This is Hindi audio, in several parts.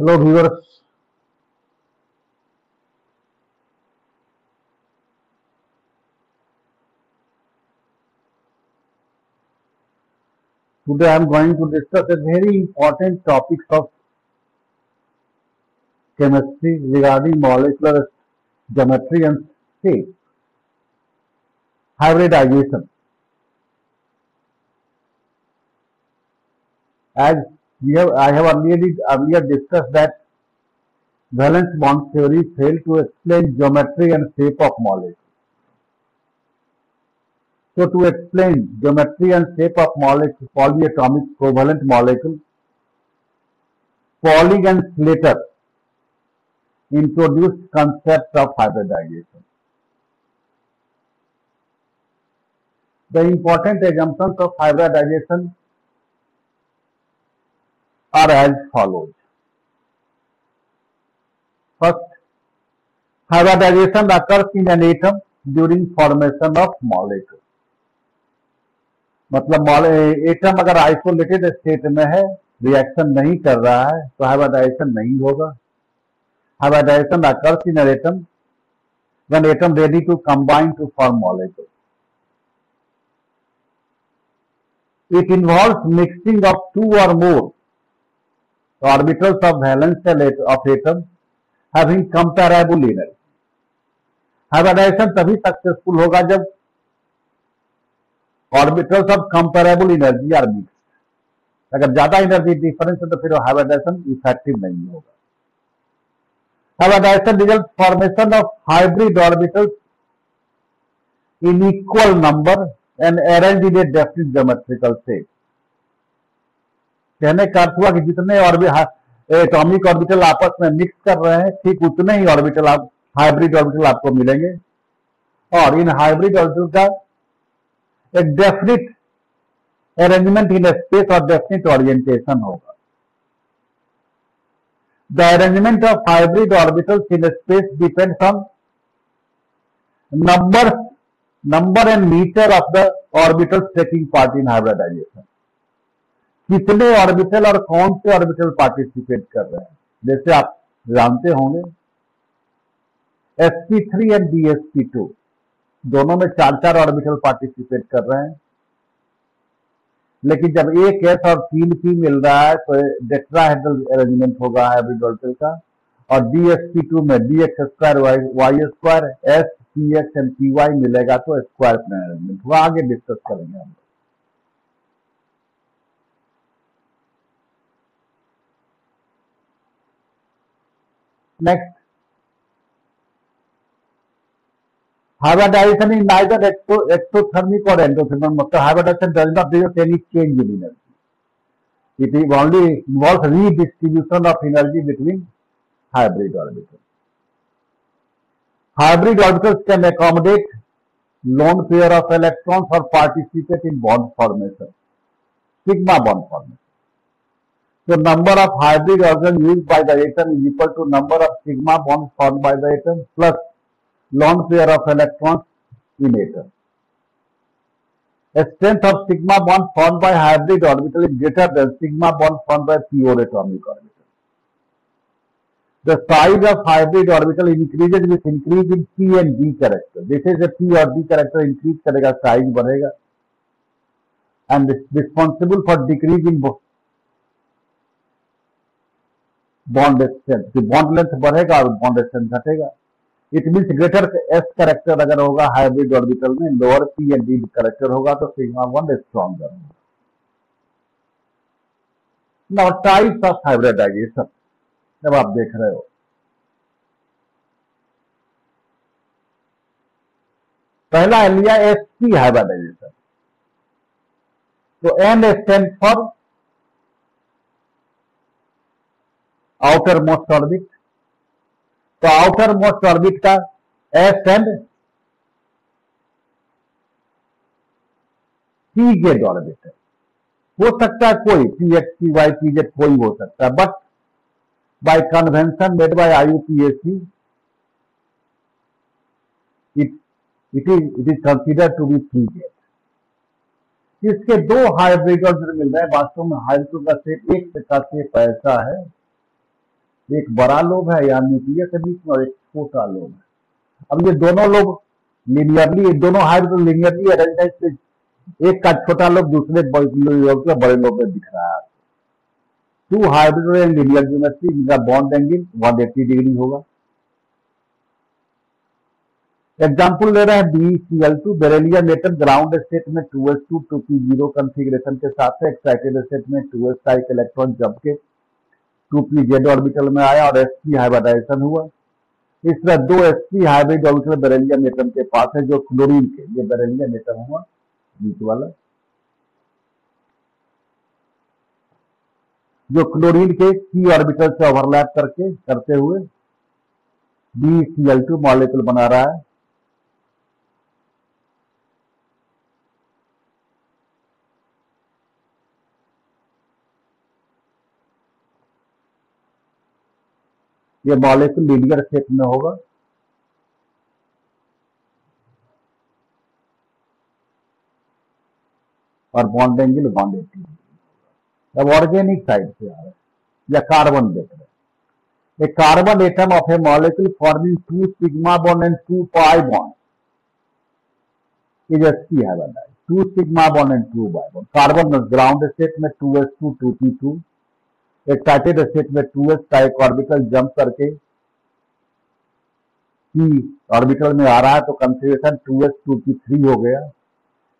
Hello viewers, today I am going to discuss a very important topic of chemistry regarding molecular geometry and shape, hybridization. As I have earlier discussed that valence bond theory failed to explain geometry and shape of molecules. So to explain geometry and shape of molecules, polyatomic covalent molecule, Pauling and Slater introduced concept of hybridization. The important assumptions of hybridization are as follows. First, hybridization occurs in an atom during formation of molecule. मतलब एटम अगर आइसोलेटेड स्टेट में है, रिएक्शन नहीं कर रहा है, तो हाइब्रिडाइजेशन नहीं होगा. Hybridisation occurs in an atom when atom ready to combine to form molecule. It involves mixing of two or more orbitals of valence of atom having comparable energy. Hybridisation तभी सक्सेसफुल होगा जब orbitals of comparable energy are mix. अगर ज्यादा एनर्जी डिफरेंस है तो फिर हाइब्रिडाइजेशन इफेक्टिव नहीं होगा. Hybridisation result formation of hybrid orbitals in equal number and arranged in a definite geometrical shape. कहने का अर्थ हुआ कि जितने एटॉमिक ऑर्बिटल आपस में मिक्स कर रहे हैं, ठीक उतने ही ऑर्बिटल हाइब्रिड ऑर्बिटल आपको मिलेंगे, और इन हाइब्रिड ऑर्बिटल का एक डेफिनिट अरेंजमेंट इन स्पेस और डेफिनिट ओरिएंटेशन होगा. The arrangement of hybrid orbitals in space depends on number and meter of the orbitals taking part in hybridisation. कितने ऑर्बिटल और कौन से ऑर्बिटल पार्टिसिपेट कर रहे हैं. जैसे आप जानते होंगे sp3 एंड dsp2 दोनों में 4-4 ऑर्बिटल पार्टिसिपेट कर रहे हैं, लेकिन जब एक s और 3 p मिल रहा है तो टेट्राहेड्रल अरेंजमेंट होगा हाइब्रिड ऑर्बिटल का, और dsp2 में dx² y² s px and py मिलेगा तो स्क्वायर प्लेन अरेंजमेंट होगा. आगे डिस्कस करेंगे हम. Next, hybridization is neither exothermic or endothermic. मतलब hybridization does not result any change in energy. It only involves redistribution of energy between hybrid orbitals. Hybrid orbitals can accommodate lone pair of electrons or participate in bond formation, sigma bond formation. So number of hybrid orbitals used by the atom is equal to number of sigma bonds formed by the atom plus lone pair of electrons in atom. The strength of sigma bond formed by hybrid orbital is greater than sigma bond formed by pure atomic orbital. The size of hybrid orbital increases with increase in p and d character. जैसे जैसे p और d character increase करेगा, size बढ़ेगा, and responsible for decrease in bond strength. bond length बढ़ेगा और bond strength घटेगा. It means greater S character अगर होगा हाइब्रिड ऑर्बिटल में, lower P and D character होगा तो सिग्मा बॉन्ड स्ट्रॉन्गर होगा. नाउ टाइप्स ऑफ हाइब्रिडाइजेशन जब आप देख रहे हो, पहला लिया sp हाइब्रिडाइजेशन. तो n stand for outer most orbit. तो आउटर मोस्ट ऑर्बिट का एस एंड pz ऑर्बिट है. हो सकता है कोई px py pz कोई हो सकता है, but by convention made by IUPAC it is considered to be pz. इसके दो हाइब्रिड ऑर्बिटल मिल रहे हैं. वास्तव में हाइब्रिड का शेप एक का शेप ऐसा है, एक बड़ा लोब है यहाँ न्यूक्लियस के बीच में और एक छोटा लोब है। अब ये दोनों लोब लिनियरली, दोनों हाइड्रोजन लिनियरली अरेंज, एक का छोटा लोब दूसरे लोब के बड़े लोब में दिख रहा है। टू हाइड्रोजन लिनियर ज्योमेट्री जिनका बॉन्ड एंगल 180 डिग्री होगा। एग्जाम्पल ले रहे हैं BeCl2 beryllium atom ground state में 2s2 2p0 कॉन्फ़िगरेशन के साथ है, एक्साइटेड स्टेट में 2s का एक इलेक्ट्रॉन जंप के 2pz ऑर्बिटल में आया और sp हाइब्रिडाइजेशन हुआ। इस तरह दो sp hybrid orbital beryllium atom के पास है जो क्लोरीन के, ये बेरिलियम एटम हुआ बीच वाला, जो क्लोरीन के p ऑर्बिटल से ओवरलैप करते हुए BeCl2 मॉलिक्यूल बना रहा है। ये मॉलिक्यूल लीनियर शेप में होगा। और बॉन्ड एंगल 180। अब ऑर्गेनिक साइड से आ रहा है या कार्बन देख रहे हैं। A carbon atom of a molecule forming 2 sigma bond and 2 pi bond is sp hybridized. 2 sigma bond and 2 pi bond. Carbon ground state में 2s2 2p2, एक्साइटेड स्टेट में 2s का एक ऑर्बिटल जंप करके p ऑर्बिटल में आ रहा है तो कॉन्फ़िगरेशन 2s 2p3 हो गया।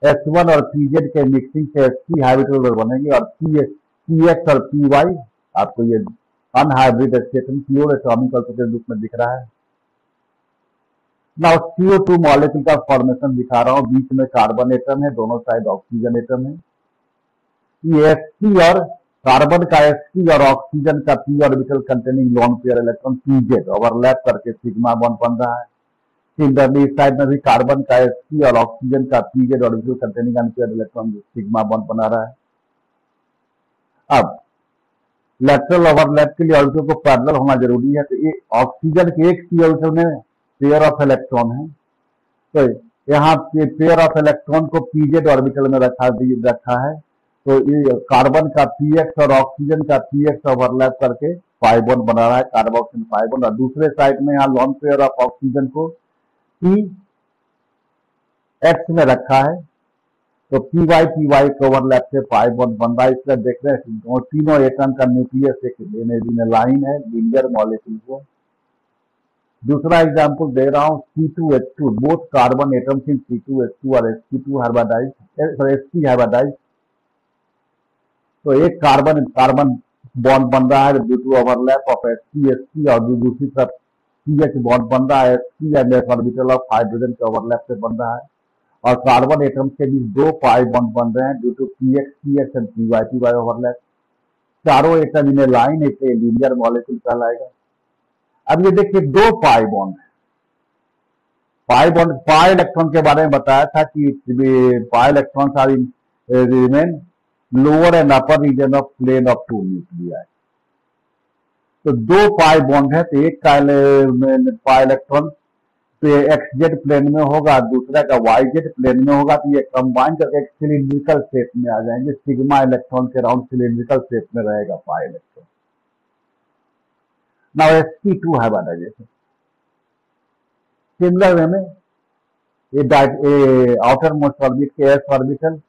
s1 और pz के मिक्सिंग से sp हाइब्रिड बनेंगे और px और py आपको ये अनहाइब्रिड स्टेट में प्योर एटॉमिक ऑर्बिटल के रूप में दिख रहा है। नाउ CO2 मॉलिक्यूल का फॉर्मेशन दिखा रहा हूं। बीच में कार्बन एटम है, दोनों साइड ऑक्सीजन एटम है। ये sp और कार्बन का sp और ऑक्सीजन का p orbital containing lone pair electron pz overlap करके सिग्मा बॉन्ड बन रहा है। सिमिलरली इस साइड में भी कार्बन का sp और ऑक्सीजन का pz orbital containing unpaired electron sigma bond बना रहा है। अब लेटरल ओवरलैप के लिए ऑर्बिटल को पैरेलल होना जरूरी है, तो ऑक्सीजन के एक p ऑर्बिटल में पेयर ऑफ इलेक्ट्रॉन है, तो यहाँ पेयर ऑफ इलेक्ट्रॉन को pz ऑर्बिटल में रखा है, तो ये कार्बन का px और ऑक्सीजन का px ओवरलैप करके पाई बॉन्ड बना रहा है, कार्बोक्सिल पाई बॉन्ड। और दूसरे साइड में यहाँ लोन पेयर ऑफ ऑक्सीजन को px में रखा है, तो py के ओवरलैप से पाई बॉन्ड बन रहा है। इसलिए देख रहे हैं तीनों एटम का न्यूक्लियस एक लाइन है, लीनियर मॉलिक्यूल को। दूसरा एग्जांपल दे रहा हूं C2H2, बोथ कार्बन एटम्स इन C2H2 और sp2 हाइब्रिडाइज्ड। तो एक कार्बन बॉन्ड बन रहा है due to overlap of sp और दूसरी तरफ CH बॉन्ड बन रहा है sp and s orbital of hydrogen के ओवरलैप से बन रहा है। और कार्बन एटम के बीच दो पाई बॉन्ड बन रहे हैं due to px and py overlap. चारों एटम इन लाइन एक लीनियर मॉलिक्यूल कहलाएगा। अब ये देखिए दो पाई बॉन्ड है। पाई इलेक्ट्रॉन के बारे में बताया था कि pi electrons are remain lower and upper region of plane of two nuclei. तो दो पाई बॉन्ड है, तो एक का पाई इलेक्ट्रॉन XZ प्लेन में होगा, दूसरा का YZ प्लेन में होगा, तो ये कंबाइन करके एक सिलिंड्रिकल शेप में आ जाएंगे। सिग्मा इलेक्ट्रॉन के राउंड सिलिंड्रिकल शेप में रहेगा pi electron. Now sp2 hybridisation similar way में ये आउटर मोस्ट ऑर्बिट के s ऑर्बिटल,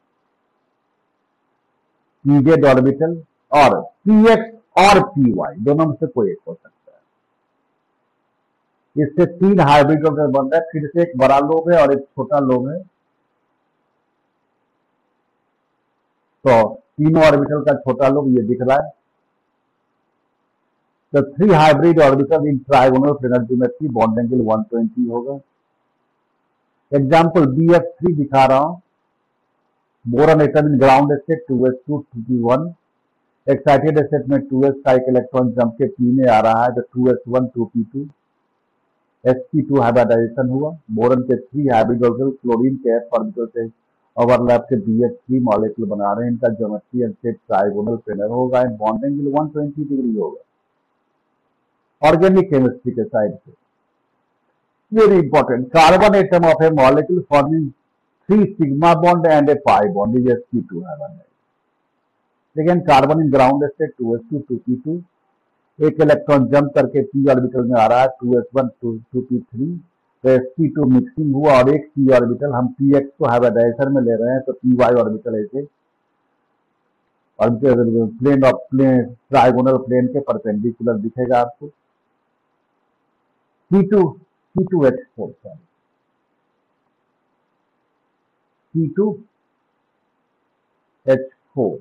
pz ऑर्बिटल और px और py दोनों में से कोई एक हो सकता है। इससे तीन हाइब्रिड ऑर्बिटल बन रहा है। फिर से एक बड़ा लोब है और एक छोटा लोब है, तो तीनों ऑर्बिटल का छोटा लोब ये दिख रहा है। तो 3 हाइब्रिड ऑर्बिटल इन trigonal planar geometry, bond angle 120 होगा। एग्जांपल BF3 दिखा रहा हूं। Boron atom in ground state 2s2 2p1, excited state में 2s का एक इलेक्ट्रॉन जंप के p में आ रहा है, तो 2s1 2p2, sp2 हाइब्रिडाइजेशन हुआ। बोरॉन के 3 हाइब्रिड ऑर्बिटल क्लोरीन के s ऑर्बिटल से ओवरलैप के BF3 मॉलिक्यूल बना रहे हैं। इनका geometry and shape trigonal planar होगा एंड बॉन्ड एंगल 120 डिग्री होगा। ऑर्गेनिक केमिस्ट्री के साइड से very important, carbon atom of a molecule forming 3 sigma bond and a pi bond is sp2 hybridised. Again, carbon in ground state 2s2 2p2, एक इलेक्ट्रॉन जंप करके p ऑर्बिटल में आ रहा है 2s1 2p3, तो sp2 मिक्सिंग हुआ और एक p ऑर्बिटल हम px को हाइब्रिडाइजेशन में ले रहे हैं, तो py ऑर्बिटल ऐसे plane of plane trigonal plane के परपेंडिकुलर दिखेगा आपको। C2H4 C2H4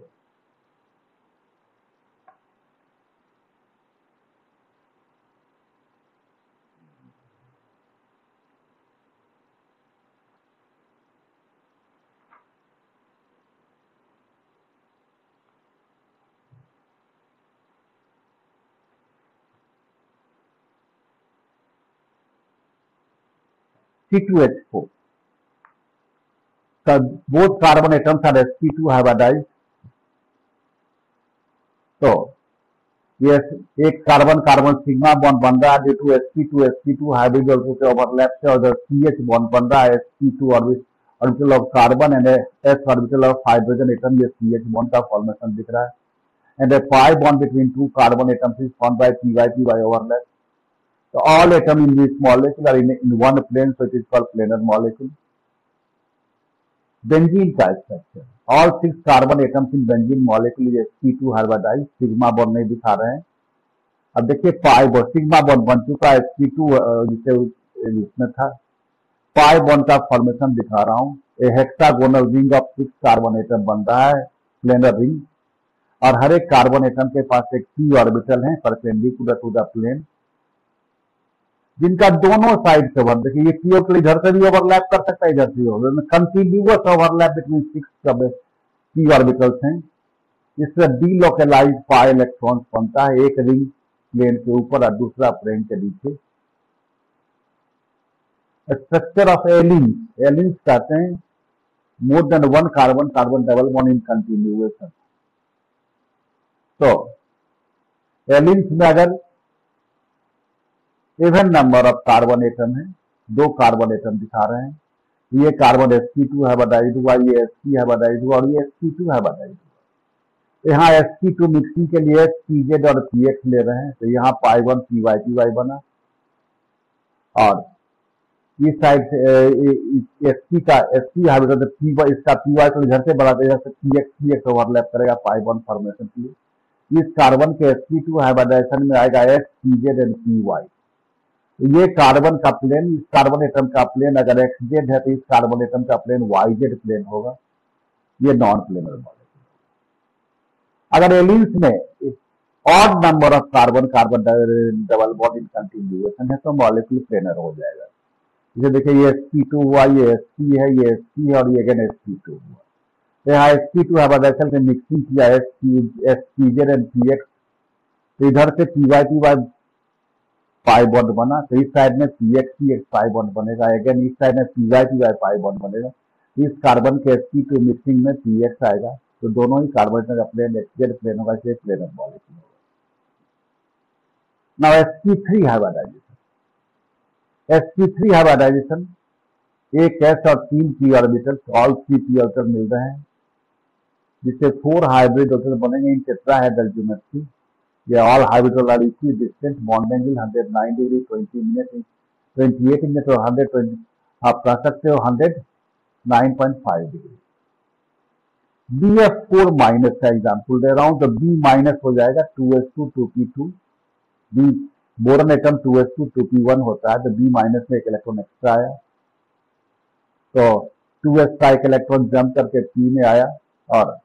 C2H4 both carbon atoms are sp2 hybridized, तो ये एक कार्बन कार्बन सिग्मा बॉन्ड बन रहा है due to sp2 hybrid orbital के ओवरलैप से, और CH बॉन्ड बन रहा है sp2 orbital of carbon and s orbital of hydrogen atom, ये CH बॉन्ड का फॉर्मेशन दिख रहा है, and a pi bond between two carbon atoms is formed by py overlap. So all atoms in this molecule are in one plane, so it is called planar molecule. Benzene का structure, all 6 carbon atoms in benzene molecule sp2 hybridize, sigma bond नहीं दिखा रहे हैं। अब देखिए पाई बॉन्ड, सिग्मा बॉन्ड बन चुका है sp2 जिसे इसमें था, पाई बॉन्ड का फॉर्मेशन दिखा रहा हूँ। A hexagonal ring of 6 carbon atom बन रहा है, प्लेनर रिंग, और हर एक कार्बन एटम के पास एक p ऑर्बिटल है परपेंडिकुलर टू द प्लेन, जिनका दोनों साइड से ओवर, देखिए ये p ऑर्बिटल इधर से भी ओवरलैप कर सकता है, इधर से भी, continuous overlap between 6 p orbitals हैं। इससे डीलोकलाइज पाई इलेक्ट्रॉन बनता है, एक रिंग प्लेन के ऊपर और दूसरा प्लेन के नीचे। स्ट्रक्चर ऑफ एलिन्स, एलिन्स कहते हैं more than one carbon carbon double bond in continuation. तो एलिन्स में अगर even number of carbon atom है, 2 कार्बन एटम दिखा रहे हैं, ये कार्बन sp2 हाइब्रिडाइज हुआ, ये sp हाइब्रिडाइज हुआ और ये sp2 हाइब्रिडाइज हुआ। यहाँ sp2 मिक्सिंग के लिए pz और px ले रहे हैं, तो यहाँ pi1 py बना, और इस साइड से sp हाइब्रिडाइज इसका py को इधर से बढ़ा देगा, px ओवरलैप करेगा pi1 फॉर्मेशन के लिए। इस कार्बन के sp2 हाइब्रिडाइजेशन में आएगा s pz एंड py। ये कार्बन का प्लेन, इस कार्बन एटम का प्लेन अगर xz है तो इस कार्बन एटम का प्लेन yz प्लेन होगा, ये नॉन प्लेनर मॉलिक्यूल। अगर एलिन्स में odd number of carbon carbon double bond in continuation है तो मॉलिक्यूल प्लेनर हो जाएगा। जैसे देखिए ये sp2 हुआ, ये sp है, ये sp है, और ये अगेन sp2 हुआ। तो यहाँ sp2 हाइब्रिडाइजेशन में मिक्सिंग किया spz एंड px, तो इधर से py पाई बॉन्ड बना, तो इस साइड में px पाई बॉन्ड बनेगा, अगेन इस साइड में py पाई बॉन्ड बनेगा। इस कार्बन के sp2 मिक्सिंग में px आएगा, तो दोनों ही कार्बन का प्लेन xz प्लेन होगा, इसलिए प्लेनर मॉलिक्यूल होगा। Now sp3 hybridization, sp3 hybridization एक s और 3 p orbital, all 3 p orbital मिल रहे हैं, जिससे 4 हाइब्रिड ऑर्बिटल बनेंगे इन टेट्राहेड्रल ज्योमेट्री। ये all hybrid are equidistant, bond angle 109 degree 28 minute और 120, आप कह सकते हो 109.5 डिग्री। BF4 माइनस का एग्जाम्पल दे रहा हूं, तो B माइनस हो जाएगा 2s2 2p2, B boron atom 2s2 2p1 होता है, तो B माइनस में एक इलेक्ट्रॉन एक्स्ट्रा आया, तो 2s का एक इलेक्ट्रॉन जंप करके P में आया और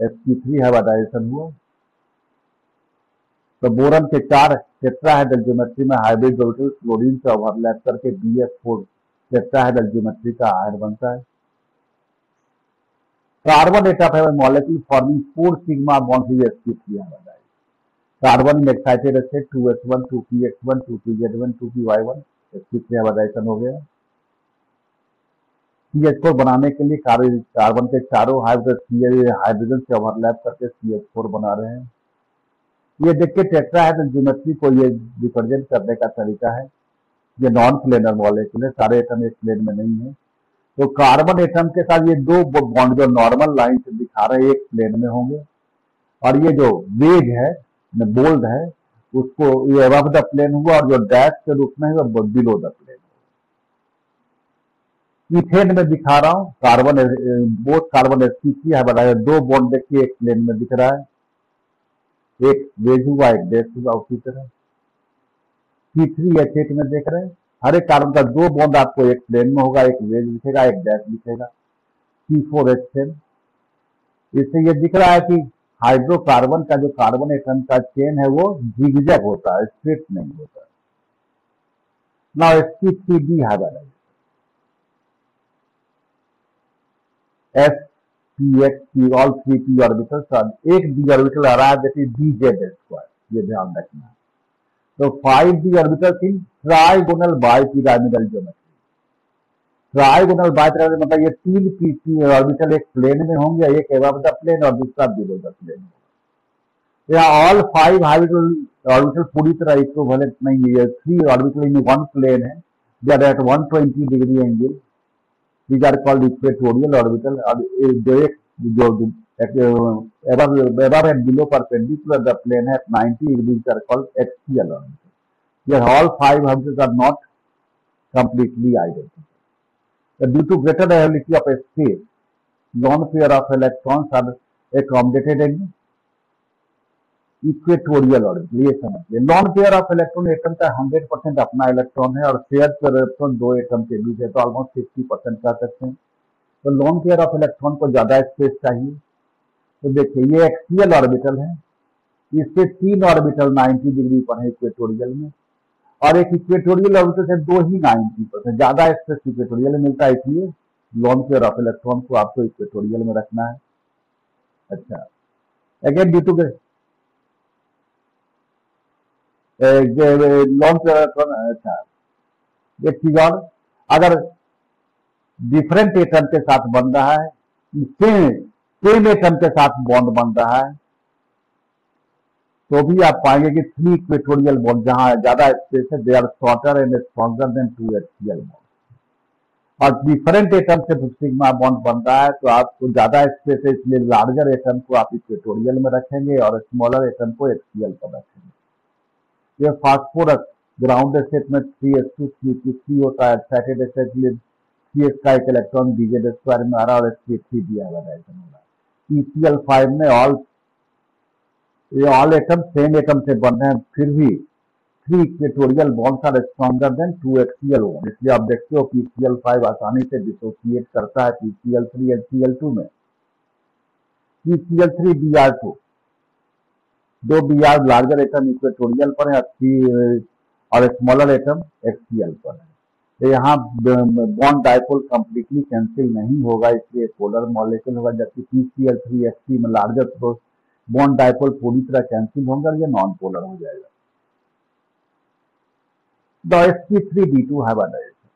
sp3 हाइब्रिडाइजेशन हुआ। तो बोरन के 4 टेट्राहेड्रल ज्योमेट्री में हाइब्रिड ऑर्बिटल क्लोरीन से ओवरलैप करके BF4 टेट्राहेड्रल ज्योमेट्री का आयन बनता है। कार्बन एटम है मॉलिक्यूल फॉर्मिंग 4 सिग्मा बॉन्ड ही sp3 हाइब्रिडाइज। कार्बन में excited state 2s1 2px1 2pz1 2py1, sp3 hybridisation हो गया। CH4 बनाने के लिए कार्बन के चारों हाइड्रोजन से ओवरलैप करके CH4 बना रहे हैं। ये देखिए टेट्राहेड्रल ज्योमेट्री को ये रिप्रेजेंट करने का तरीका है, ये नॉन प्लेनर मॉलिक्यूल है, सारे एटम एक प्लेन में नहीं है। तो कार्बन एटम के साथ ये 2 बॉन्ड जो नॉर्मल लाइन से दिखा रहे हैं एक प्लेन में होंगे, और ये जो वेज है बोल्ड है उसको ये अबव द प्लेन हुआ, और जो डैश के रूप में है वो बिलो द प्लेन। इथेन में दिखा रहा हूं, कार्बन बोथ कार्बन sp3 है बताया, दो बॉन्ड देखिए एक प्लेन में दिख रहा है, एक वेज हुआ एक डैश हुआ। उसी तरह C3H8 में देख रहे हैं, हर एक कार्बन का दो बॉन्ड आपको एक प्लेन में होगा, एक वेज दिखेगा एक डैश दिखेगा। C4H10, इससे ये दिख रहा है कि हाइड्रोकार्बन का जो कार्बन एटम का चेन है वो जिगजैग होता है, स्ट्रेट नहीं होता। Now sp3d hybridisation, sp all 3 p orbitals, एक d ऑर्बिटल आ रहा है दैट इज dz², ये ध्यान रखना है। तो 5d ऑर्बिटल्स इन trigonal bipyramidal geometry. Trigonal bipyramidal मतलब ये तीन p ऑर्बिटल एक प्लेन में होंगे, एक अबव द प्लेन और दूसरा बिलो द प्लेन। यहाँ ऑल 5 ऑर्बिटल पूरी तरह इक्विवेलेंट नहीं है, 3 ऑर्बिटल इन वन प्लेन है, they are at 120 degree angle, these are called equatorial orbital, और जो above and below perpendicular the plane at 90 degrees are called axial orbital. Here all 5 orbitals are not completely identical. Due to greater availability of a space, lone pair of electrons are accommodated in equatorial orbital. ये समझिए, lone pair of electron atom का 100% अपना इलेक्ट्रॉन है, और शेयर पेयर इलेक्ट्रॉन दो एटम के बीच है, तो ऑलमोस्ट 50% कह सकते हैं। तो लॉन पेयर ऑफ इलेक्ट्रॉन को ज्यादा स्पेस चाहिए। तो देखिए ये एक्सियल ऑर्बिटल है, इससे 3 ऑर्बिटल 90 डिग्री पर है इक्वेटोरियल में, और एक इक्वेटोरियल ऑर्बिटल से दो ही 90%, ज्यादा स्पेस इक्वेटोरियल में मिलता है, इसलिए लॉन पेयर ऑफ इलेक्ट्रॉन को आपको इक्वेटोरियल में रखना है। अच्छा, again due to long pair, अच्छा एक चीज और, अगर डिफरेंट एटम के साथ बन रहा है, सेम एटम के साथ बॉन्ड बन रहा है, तो भी आप पाएंगे कि 3 इक्वेटोरियल बॉन्ड जहां ज्यादा स्पेस है, they are shorter and stronger than 2 axial bond. और डिफरेंट एटम से सिग्मा बॉन्ड बन रहा है, तो आपको ज्यादा स्पेस है, इसलिए लार्जर एटम को आप इक्वेटोरियल में रखेंगे और स्मॉलर एटम को एक्सियल पर रखेंगे। ये फास्फोरस ग्राउंड स्टेट में 3s2 होता है, एक्साइटेड स्टेट में 3s का एक इलेक्ट्रॉन dz² में आ रहा है, और sp3 दिया हुआ है। ECl5 में ऑल एटम सेम एटम से बन रहे हैं, फिर भी 3 equatorial bonds are stronger than 2 axial bond, इसलिए आप देखते हो कि ECl5 आसानी से डिसोसिएट करता है PCl3 HCl2 में। PCl3Br2, दो Br लार्जर एटम इक्वेटोरियल पर है, और स्मॉलर एटम एक्सियल पर है। तो यहाँ बॉन्ड डायपोल कंप्लीटली कैंसिल नहीं होगा, इसलिए पोलर मॉलिक्यूल होगा, जबकि PCl3Fp में लार्जर बॉन्ड डायपोल पूरी तरह कैंसिल होंगे और ये नॉन पोलर हो जाएगा। sp3d2 हाइब्रिडाइजेशन,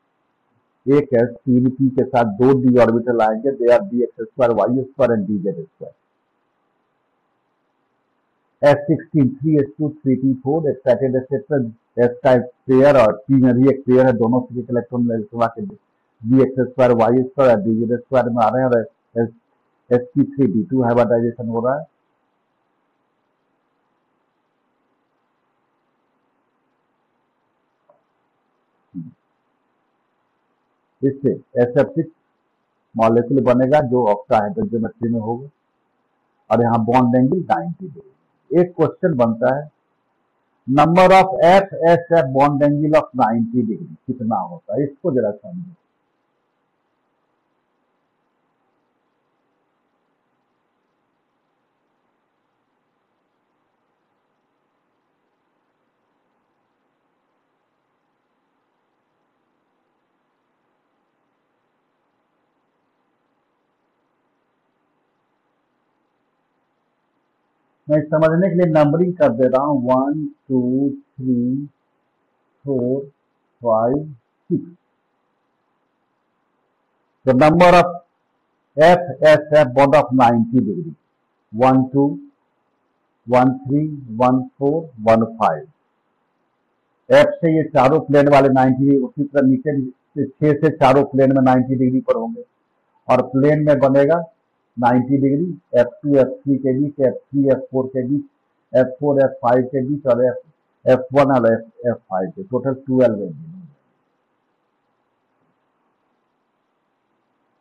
एक है 3p के साथ 2 d ऑर्बिटल आएंगे, they are dx² y² and dz²। S16 3s2 3p4 excited state में s का एक पेयर और p में भी एक पेयर है, दोनों से इलेक्ट्रॉन के dx² y² और dz² में आ रहे हैं, और sp3d2 हाइब्रिडाइजेशन हो रहा है। इससे SF6 मॉलिक्यूल बनेगा जो ऑक्टाहेड्रल ज्योमेट्री में होगा, और यहाँ बॉन्ड एंगल 90 डिग्री। एक क्वेश्चन बनता है, number of FSF bond angle of 90 degree कितना होता है, इसको जरा समझो। मैं समझने के लिए नंबरिंग कर दे रहा हूं, 1 2 3 4 5 6। The number of FSF bond of 90 degree 1 2 1 3 1 4 1 5। F से ये चारों प्लेन वाले 90 डिग्री, उसी तरह नीचे 6 से चारों प्लेन में 90 डिग्री पर होंगे, और प्लेन में बनेगा 90 डिग्री F2 F3 के बीच, F3 F4 के बीच, F4 F5 के बीच, और F1 और F5 के टोटल 12 एंजिन।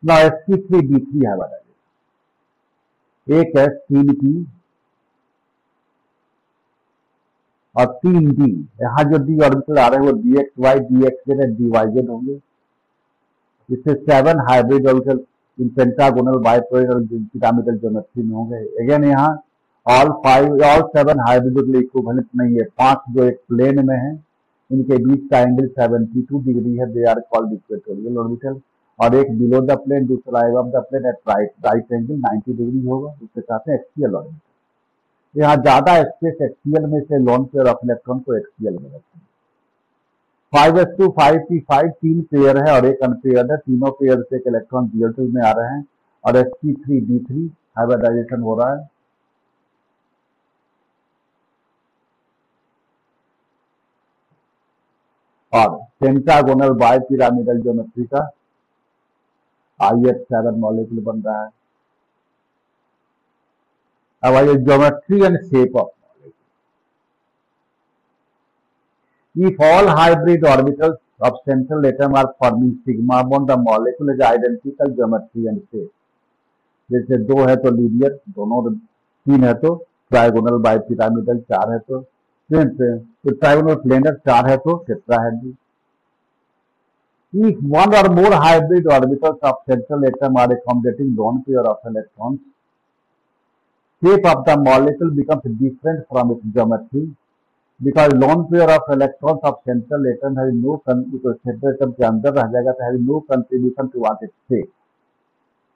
ना sp3d3 है बताइए, एक है 3p और 3d। यहाँ जो d ऑर्बिटल आ रहे हैं वो dxy dxz एंड dyz होंगे। इससे 7 हाइब्रिड ऑर्बिटल इन पेंटागोनल बाइपोलर पिरामिडल ज्योमेट्री में होंगे। अगेन यहाँ ऑल 7 हाइब्रिड इक्विवेलेंट नहीं है, 5 जो एक प्लेन में है, इनके बीच का एंगल 72 डिग्री है, they are called equatorial orbital. और एक बिलो द प्लेन, दूसरा above the plane at right angle 90 degree होगा, उसके साथ में एक्सियल ऑर्बिटल। यहाँ ज्यादा स्पेस एक्सियल में से लोन पेयर ऑफ इलेक्ट्रॉन को एक्सियल में रखेंगे। 5s2 5p5 तीन पेयर है और एक अनपेयर है, तीनों पेयर से एक इलेक्ट्रॉन डुअल में आ रहे हैं और sp3d3 हाइब्रिडाइजेशन हो रहा है। और पेंटागोनल बाइपिरामिडल ज्योमेट्री का IF7 मॉलिक्यूल बन रहा है। अब आइए geometry and shape of molecule. If all hybrid orbitals of central atom are forming sigma bond, the molecule is identical geometry and shape. जैसे 2 है तो लीनियर दोनों, 3 है तो ट्राइगोनल बाइपिरामिडल, 4 है तो ट्राइगोनल प्लेनर, 4 है तो tetrahedral. If one or more hybrid orbitals of central atom are accommodating lone pair of electrons, shape of the molecule becomes different from its geometry because lone pair of electrons of central atom has no central atom के अंदर रह जाएगा तो has no contribution towards its shape।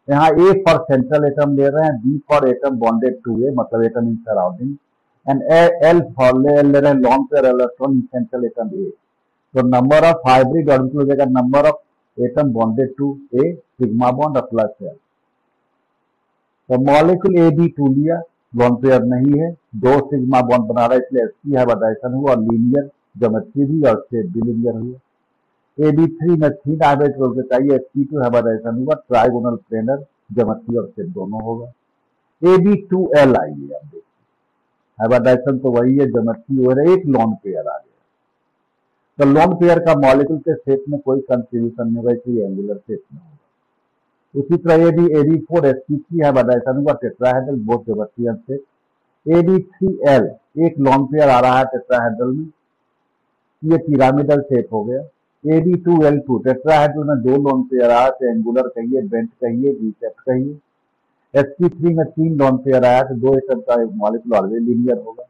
यहाँ A for central atom ले रहे हैं, B for atom bonded to A मतलब atom in surrounding, and L for ले रहे हैं lone pair electron in central atom A। तो नंबर ऑफ हाइब्रिड ऑर्बिटल हो जाएगा number of atom bonded to a sigma bond और प्लस एल। तो मॉलिक्यूल AB2 लिया, लोन पेयर नहीं है, 2 सिग्मा बॉन्ड बना रहा है, इसलिए sp हाइब्रिडाइजेशन हुआ और लीनियर ज्योमेट्री भी और शेप भी लीनियर हुआ। AB3 में 3 हाइब्रिड होकर चाहिए, sp2 हाइब्रिडाइजेशन हुआ, ट्राइगोनल प्लेनर ज्योमेट्री और शेप दोनों होगा। AB2L आइए, अब देखिए हाइब्रिडाइजेशन तो वही है, ज्योमेट्री हो रहा है, एक लोन पेयर आ गया। तो लोन पेयर का मॉलिक्यूल के शेप में कोई कंट्रीब्यूशन नहीं होगा, इसलिए एंगुलर शेप में होगा। उसी तरह AB4 sp3 हाइब्रिडाइजेशन हुआ, tetrahedral both geometry and shape. AB3L एक लोन पेयर आ रहा है टेट्राहेड्रल में, ये पिरामिडल शेप हो गया। AB2L2 टेट्राहेड्रल में 2 लोन पेयर आया तो एंगुलर कहिए, बेंट कहिए, वी शेप कहिए। sp3 में 3 लोन पेयर आया तो 2 एटम का मॉलिक्यूल ऑलवेज लीनियर होगा।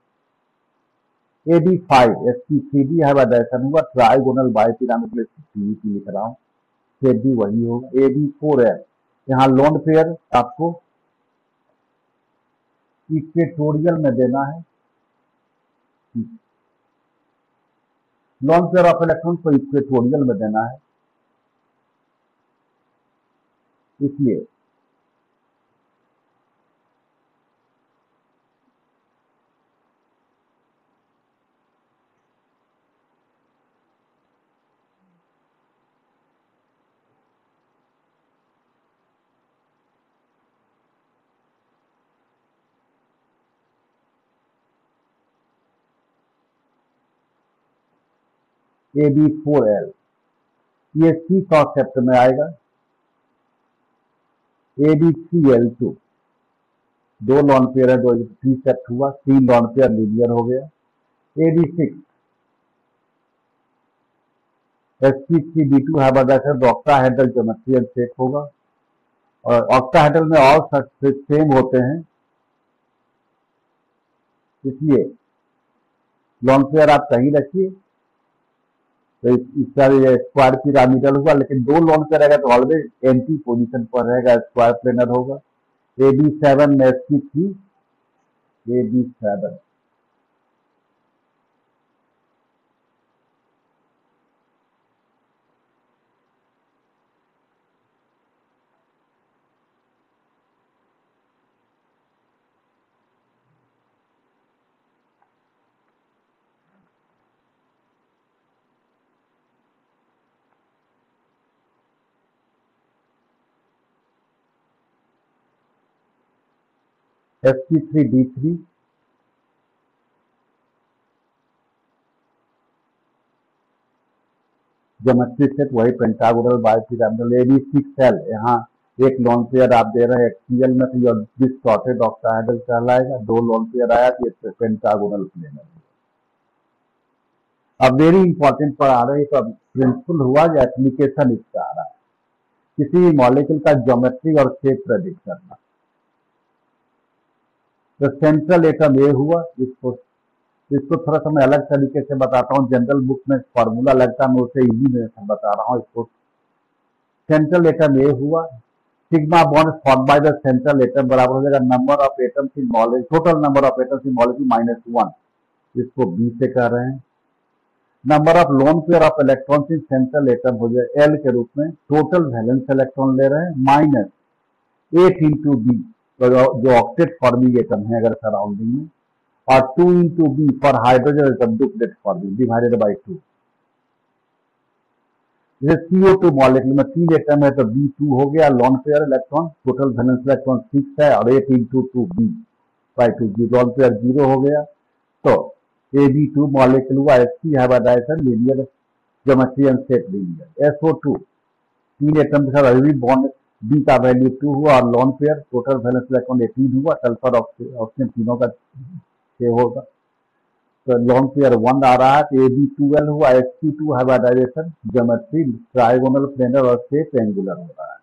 AB5 sp3d हाइब्रिडाइजेशन हुआ, ट्राइगोनल बाइपिरामिडल PEP लिख रहा हूँ, शेप भी वही होगा। AB4L यहाँ लोन पेयर आपको इक्वेटोरियल में देना है, लोन पेयर ऑफ इलेक्ट्रॉन को इक्वेटोरियल में देना है, इसलिए AB4L ये C कॉन्सेप्ट में आएगा। AB3L2 2 लॉन पेयर है, 2 3 सेट हुआ, 3 लॉन पेयर लीनियर हो गया। AB6 sp3d2 hybridisation octahedral geometry and shape होगा और ऑक्टाहेड्रल में ऑल सेम होते हैं, इसलिए लॉन पेयर आप कहीं रखिए। तो इसका स्क्वायर पिरामिडल हुआ, लेकिन 2 लोन पेयर रहेगा तो ऑलवेज एंटी पोजीशन पर रहेगा, स्क्वायर प्लेनर होगा। AB7 में sp3 AB7 sp3d3 geometry set वही पेंटागोनल बाइपिरामिडल AB6L। यहाँ एक लोन पेयर आप दे रहे हैं HCl में, तो यह डिस्टॉर्टेड ऑक्टाहेड्रल कहलाएगा। दो लोन पेयर आया तो ये पेंटागोनल प्लेनर। अब वेरी इंपॉर्टेंट पर आ रहा है, तो प्रिंसिपल हुआ या एप्लीकेशन इसका आ रहा है, किसी भी मॉलिक्यूल का ज्योमेट्री और शेप प्रेडिक्ट करना। तो सेंट्रल एटम ए हुआ, इसको थोड़ा सा मैं अलग तरीके से बताता हूँ। जनरल बुक में फॉर्मूला लगता है, मैं उसे इजी में बता रहा हूँ इसको। सेंट्रल एटम ए हुआ, sigma bond form by the central atom बराबर हो जाएगा number of atoms in molecule, total number of atoms in molecule -1, इसको बी से कह रहे हैं। Number of lone pair of electrons in central atom हो जाए एल के रूप में, टोटल वैलेंस इलेक्ट्रॉन ले रहे हैं -8 इंटू बी, जो ऑक्टेट फॉर्मिंग एटम है अगर सराउंडिंग में, और 2 into B for hydrogen atom duplet forming divided by 2। जैसे CO2 मॉलिक्यूल में 3 एटम है तो B2 हो गया lone pair electron, total valence electron 6 है, और 8 इंटू 2 बी बाई 2, लॉन पेयर 0 हो गया। तो AB2 मॉलिक्यूल हुआ sp hybridisation linear geometry and shape linear. SO2 3 atom के साथ अभी भी बॉन्ड, बी का वैल्यू 2 हुआ, और lone pair total valence electron 18 हुआ, सल्फर ऑक्सीजन तीनों का 6 होगा। तो लॉन पेयर 1 आ रहा है, तो AB2L हुआ, sp2 hybridisation geometry trigonal planar और शेप एंगुलर हो रहा है।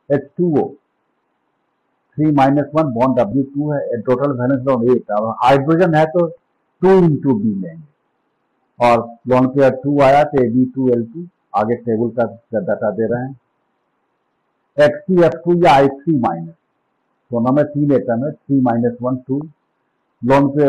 H2O 3 - 1 बॉन्ड W2 है, टोटल वैलेंस इलेक्ट्रॉन 8, और हाइड्रोजन है तो 2 इंटू बी लेंगे, और लॉन पेयर 2 आया तो AB2L2, आगे टेबल का डाटा दे रहे हैं। XCF2 या I3-, दोनों में 3 एटम है, 3 - 1 2, लॉन पे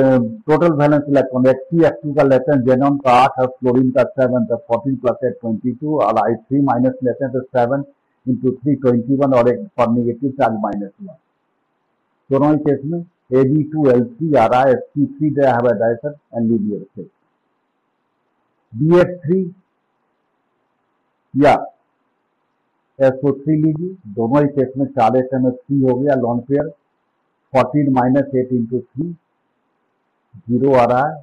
टोटल वैलेंस इलेक्ट्रॉन XCF2 का लेते हैं जेनॉन का 8 और फ्लोरीन का 7, तो 14 + 8 22, और I3- लेते हैं तो 7 इंटू 3 21, और एक फॉर नेगेटिव चार्ज -1। दोनों ही केस में AB2L3 आ रहा है, sp3 hybridization and linear shape. BF3 या SO3 लीजिए, दोनों ही केस में 4 एटम 3 हो गया लॉन पेयर, 14 - 8 इंटू 3 0 आ रहा है।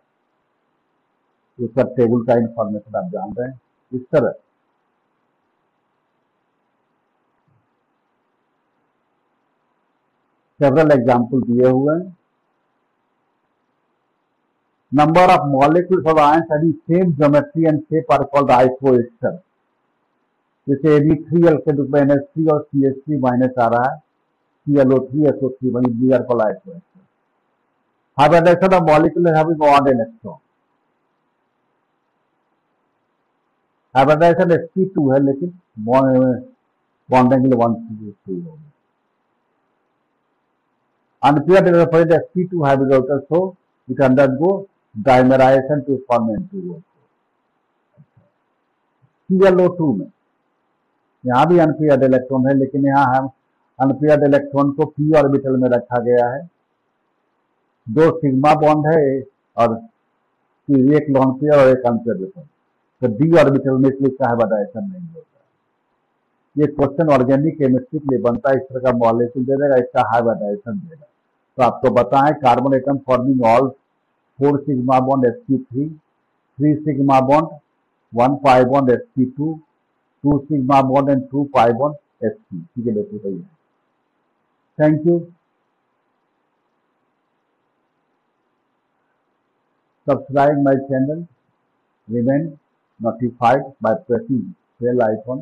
उसका टेबल का इंफॉर्मेशन आप जान रहे हैं। इस तरह सेवरल एग्जाम्पल दिए हुए हैं। Number of molecules of ion study same geometry and shape are called isoster. जैसे AB3L के रूप में NH3 और CH3- आ रहा है, ClO3 SO3 वही they are called isoster. Hybridization of molecule having odd electron, hybridization sp2 है, लेकिन बॉन्ड एंगल 1 2 हो गया। Unpaired evaporated sp2 hybrid, so it undergo dimerization to form N2O। ClO2 में यहाँ भी अनपेयर्ड इलेक्ट्रॉन है, लेकिन यहाँ हम अनपेयर्ड इलेक्ट्रॉन को p ऑर्बिटल में रखा गया है। 2 सिग्मा बॉन्ड है और एक लॉन पेयर और एक अनपेयर्ड इलेक्ट्रॉन, तो d ऑर्बिटल में, इसलिए इसका हाइब्रिडाइजेशन नहीं होता। ये क्वेश्चन ऑर्गेनिक केमिस्ट्री के लिए बनता है, इस तरह का मॉलिक्यूल दे देगा, इसका हाइब्रिडाइजेशन देगा। तो आपको बताएं carbon atom forming all 4 sigma bond sp3, 3 sigma bond, 1 pi bond sp2, 2 sigma bond and 2 pi bond sp। ठीक है बेटे, है। Thank you. Subscribe my channel, remain notified by pressing bell icon